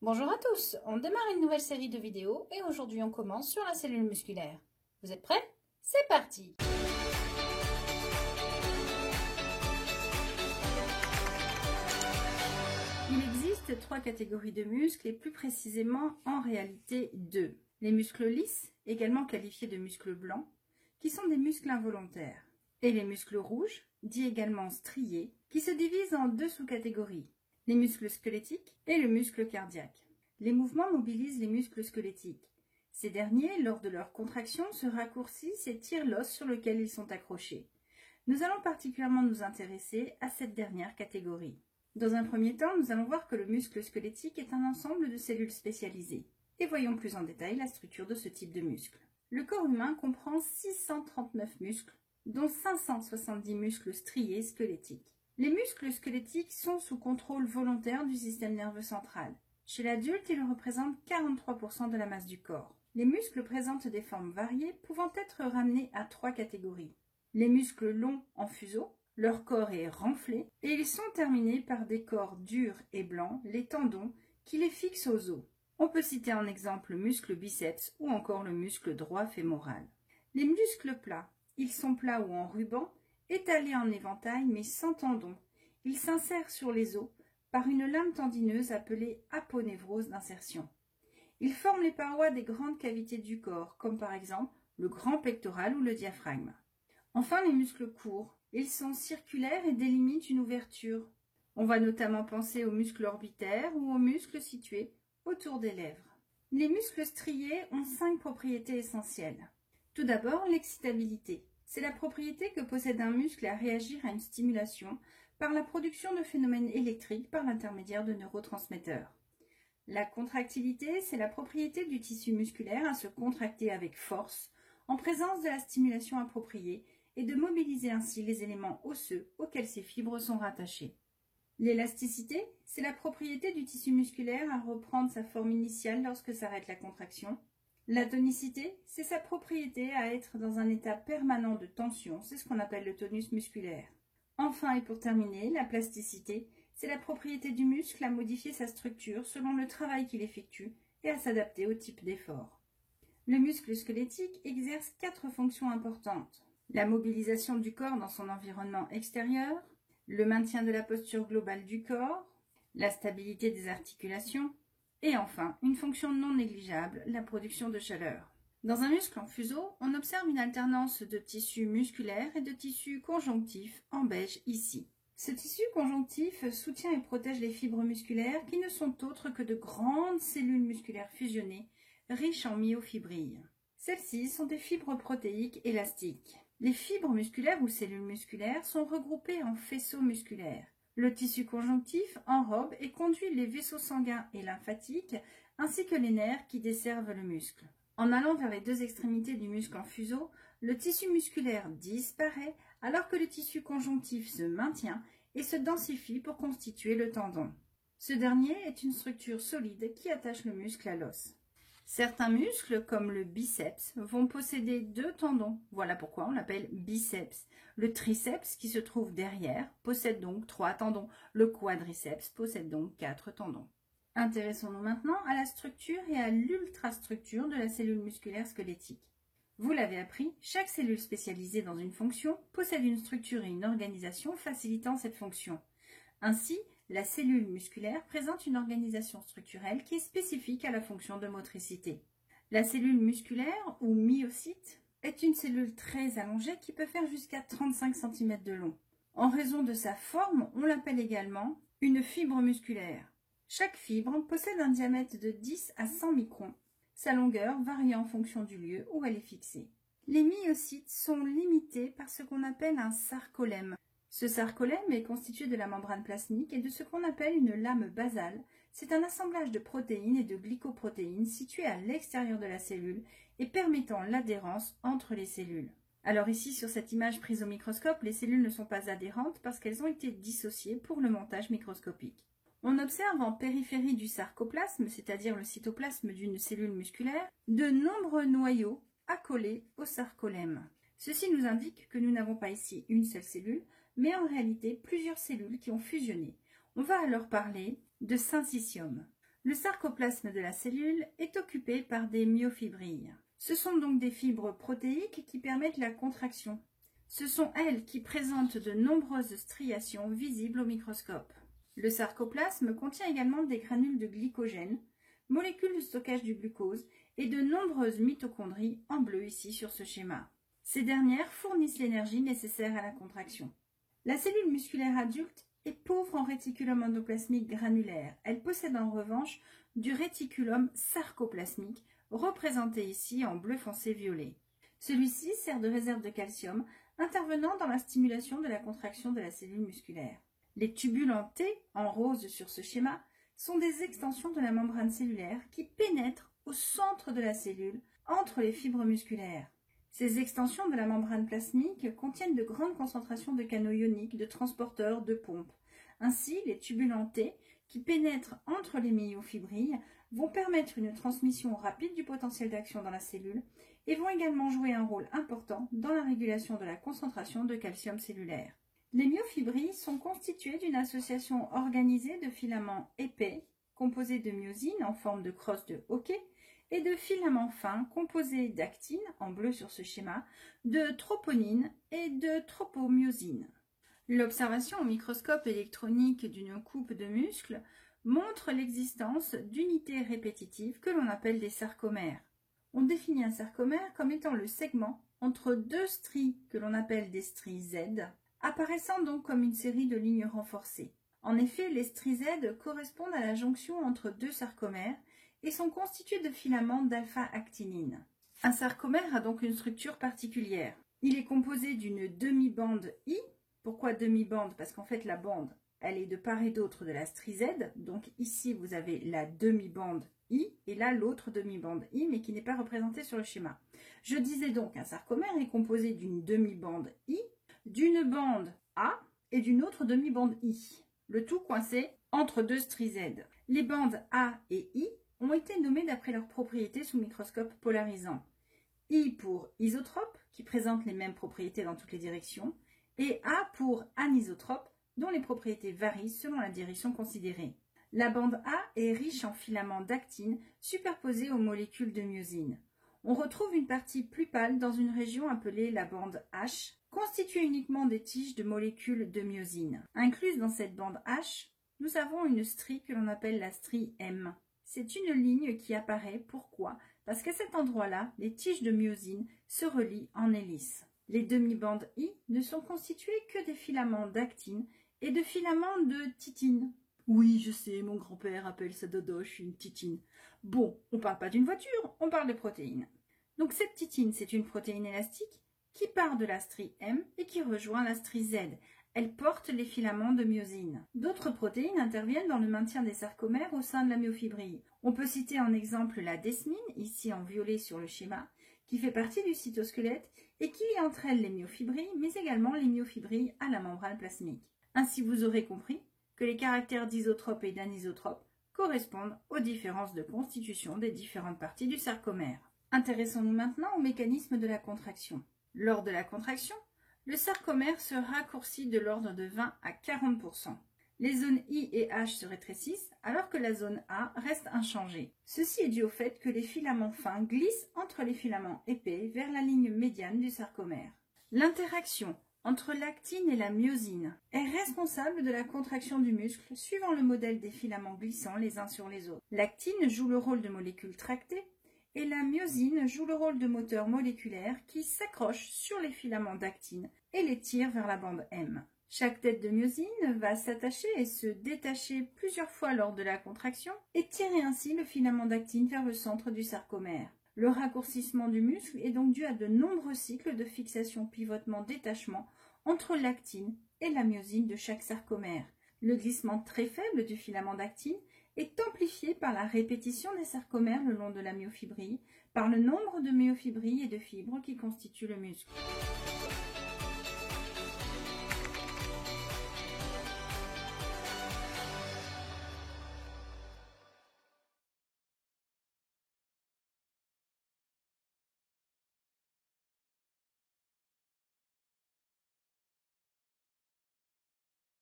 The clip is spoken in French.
Bonjour à tous, on démarre une nouvelle série de vidéos et aujourd'hui on commence sur la cellule musculaire. Vous êtes prêts? C'est parti! Il existe 3 catégories de muscles et plus précisément en réalité 2. Les muscles lisses, également qualifiés de muscles blancs, qui sont des muscles involontaires, et les muscles rouges, dits également striés, qui se divisent en 2 sous-catégories, les muscles squelettiques et le muscle cardiaque. Les mouvements mobilisent les muscles squelettiques. Ces derniers, lors de leur contraction, se raccourcissent et tirent l'os sur lequel ils sont accrochés. Nous allons particulièrement nous intéresser à cette dernière catégorie. Dans un premier temps, nous allons voir que le muscle squelettique est un ensemble de cellules spécialisées. Et voyons plus en détail la structure de ce type de muscle. Le corps humain comprend 639 muscles, dont 570 muscles striés squelettiques. Les muscles squelettiques sont sous contrôle volontaire du système nerveux central. Chez l'adulte, ils représentent 43% de la masse du corps. Les muscles présentent des formes variées, pouvant être ramenés à 3 catégories. Les muscles longs en fuseau, leur corps est renflé, et ils sont terminés par des corps durs et blancs, les tendons, qui les fixent aux os. On peut citer en exemple le muscle biceps ou encore le muscle droit fémoral. Les muscles plats, ils sont plats ou en ruban, étalés en éventail mais sans tendons. Ils s'insèrent sur les os par une lame tendineuse appelée aponévrose d'insertion. Ils forment les parois des grandes cavités du corps, comme par exemple le grand pectoral ou le diaphragme. Enfin, les muscles courts, ils sont circulaires et délimitent une ouverture. On va notamment penser aux muscles orbitaires ou aux muscles situés autour des lèvres. Les muscles striés ont 5 propriétés essentielles. Tout d'abord, l'excitabilité. C'est la propriété que possède un muscle à réagir à une stimulation par la production de phénomènes électriques par l'intermédiaire de neurotransmetteurs. La contractilité, c'est la propriété du tissu musculaire à se contracter avec force en présence de la stimulation appropriée et de mobiliser ainsi les éléments osseux auxquels ces fibres sont rattachées. L'élasticité, c'est la propriété du tissu musculaire à reprendre sa forme initiale lorsque s'arrête la contraction. La tonicité, c'est sa propriété à être dans un état permanent de tension, c'est ce qu'on appelle le tonus musculaire. Enfin et pour terminer, la plasticité, c'est la propriété du muscle à modifier sa structure selon le travail qu'il effectue et à s'adapter au type d'effort. Le muscle squelettique exerce 4 fonctions importantes. La mobilisation du corps dans son environnement extérieur, le maintien de la posture globale du corps, la stabilité des articulations, et enfin, une fonction non négligeable, la production de chaleur. Dans un muscle en fuseau, on observe une alternance de tissu musculaire et de tissu conjonctif en beige ici. Ce tissu conjonctif soutient et protège les fibres musculaires qui ne sont autres que de grandes cellules musculaires fusionnées, riches en myofibrilles. Celles-ci sont des fibres protéiques élastiques. Les fibres musculaires ou cellules musculaires sont regroupées en faisceaux musculaires. Le tissu conjonctif enrobe et conduit les vaisseaux sanguins et lymphatiques ainsi que les nerfs qui desservent le muscle. En allant vers les 2 extrémités du muscle en fuseau, le tissu musculaire disparaît alors que le tissu conjonctif se maintient et se densifie pour constituer le tendon. Ce dernier est une structure solide qui attache le muscle à l'os. Certains muscles, comme le biceps, vont posséder 2 tendons. Voilà pourquoi on l'appelle biceps. Le triceps, qui se trouve derrière, possède donc 3 tendons. Le quadriceps possède donc 4 tendons. Intéressons-nous maintenant à la structure et à l'ultrastructure de la cellule musculaire squelettique. Vous l'avez appris, chaque cellule spécialisée dans une fonction possède une structure et une organisation facilitant cette fonction. Ainsi, la cellule musculaire présente une organisation structurelle qui est spécifique à la fonction de motricité. La cellule musculaire, ou myocyte, est une cellule très allongée qui peut faire jusqu'à 35 cm de long. En raison de sa forme, on l'appelle également une fibre musculaire. Chaque fibre possède un diamètre de 10 à 100 microns, sa longueur varie en fonction du lieu où elle est fixée. Les myocytes sont limités par ce qu'on appelle un sarcolème. Ce sarcolème est constitué de la membrane plasmique et de ce qu'on appelle une lame basale. C'est un assemblage de protéines et de glycoprotéines situées à l'extérieur de la cellule et permettant l'adhérence entre les cellules. Alors ici, sur cette image prise au microscope, les cellules ne sont pas adhérentes parce qu'elles ont été dissociées pour le montage microscopique. On observe en périphérie du sarcoplasme, c'est-à-dire le cytoplasme d'une cellule musculaire, de nombreux noyaux accolés au sarcolème. Ceci nous indique que nous n'avons pas ici une seule cellule, mais en réalité plusieurs cellules qui ont fusionné. On va alors parler de syncytium. Le sarcoplasme de la cellule est occupé par des myofibrilles. Ce sont donc des fibres protéiques qui permettent la contraction. Ce sont elles qui présentent de nombreuses striations visibles au microscope. Le sarcoplasme contient également des granules de glycogène, molécules de stockage du glucose et de nombreuses mitochondries en bleu ici sur ce schéma. Ces dernières fournissent l'énergie nécessaire à la contraction. La cellule musculaire adulte est pauvre en réticulum endoplasmique granulaire. Elle possède en revanche du réticulum sarcoplasmique, représenté ici en bleu foncé violet. Celui-ci sert de réserve de calcium, intervenant dans la stimulation de la contraction de la cellule musculaire. Les tubules en T, en rose sur ce schéma, sont des extensions de la membrane cellulaire qui pénètrent au centre de la cellule, entre les fibres musculaires. Ces extensions de la membrane plasmique contiennent de grandes concentrations de canaux ioniques, de transporteurs, de pompes. Ainsi, les tubules en T, qui pénètrent entre les myofibrilles, vont permettre une transmission rapide du potentiel d'action dans la cellule et vont également jouer un rôle important dans la régulation de la concentration de calcium cellulaire. Les myofibrilles sont constituées d'une association organisée de filaments épais, composés de myosine en forme de crosse de hockey, et de filaments fins composés d'actine, en bleu sur ce schéma, de troponine et de tropomyosine. L'observation au microscope électronique d'une coupe de muscle montre l'existence d'unités répétitives que l'on appelle des sarcomères. On définit un sarcomère comme étant le segment entre deux stries que l'on appelle des stries Z, apparaissant donc comme une série de lignes renforcées. En effet, les stries Z correspondent à la jonction entre deux sarcomères et sont constitués de filaments d'alpha-actinine. Un sarcomère a donc une structure particulière. Il est composé d'une demi-bande I. Pourquoi demi-bande? Parce qu'en fait la bande, elle est de part et d'autre de la strie Z. Donc ici vous avez la demi-bande I et là l'autre demi-bande I, mais qui n'est pas représentée sur le schéma. Je disais donc un sarcomère est composé d'une demi-bande I, d'une bande A et d'une autre demi-bande I. Le tout coincé entre deux stries Z. Les bandes A et I ont été nommées d'après leurs propriétés sous microscope polarisant. I pour isotrope, qui présente les mêmes propriétés dans toutes les directions, et A pour anisotrope, dont les propriétés varient selon la direction considérée. La bande A est riche en filaments d'actine superposés aux molécules de myosine. On retrouve une partie plus pâle dans une région appelée la bande H, constituée uniquement des tiges de molécules de myosine. Incluse dans cette bande H, nous avons une strie que l'on appelle la strie M. C'est une ligne qui apparaît, pourquoi? Parce qu'à cet endroit-là, les tiges de myosine se relient en hélice. Les demi-bandes I ne sont constituées que des filaments d'actine et de filaments de titine. Oui, je sais, mon grand-père appelle sa dodoche une titine. Bon, on ne parle pas d'une voiture, on parle de protéines. Donc cette titine, c'est une protéine élastique qui part de la strie M et qui rejoint la strie Z. Elle porte les filaments de myosine. D'autres protéines interviennent dans le maintien des sarcomères au sein de la myofibrille. On peut citer en exemple la desmine, ici en violet sur le schéma, qui fait partie du cytosquelette et qui lie entre elles les myofibrilles, mais également les myofibrilles à la membrane plasmique. Ainsi, vous aurez compris que les caractères d'isotrope et d'anisotrope correspondent aux différences de constitution des différentes parties du sarcomère. Intéressons-nous maintenant au mécanisme de la contraction. Lors de la contraction, le sarcomère se raccourcit de l'ordre de 20 à 40%. Les zones I et H se rétrécissent alors que la zone A reste inchangée. Ceci est dû au fait que les filaments fins glissent entre les filaments épais vers la ligne médiane du sarcomère. L'interaction entre l'actine et la myosine est responsable de la contraction du muscle suivant le modèle des filaments glissant les uns sur les autres. L'actine joue le rôle de molécule tractée et la myosine joue le rôle de moteur moléculaire qui s'accroche sur les filaments d'actine et les tire vers la bande M. Chaque tête de myosine va s'attacher et se détacher plusieurs fois lors de la contraction et tirer ainsi le filament d'actine vers le centre du sarcomère. Le raccourcissement du muscle est donc dû à de nombreux cycles de fixation, pivotement, détachement entre l'actine et la myosine de chaque sarcomère. Le glissement très faible du filament d'actine est amplifié par la répétition des sarcomères le long de la myofibrille, par le nombre de myofibrilles et de fibres qui constituent le muscle.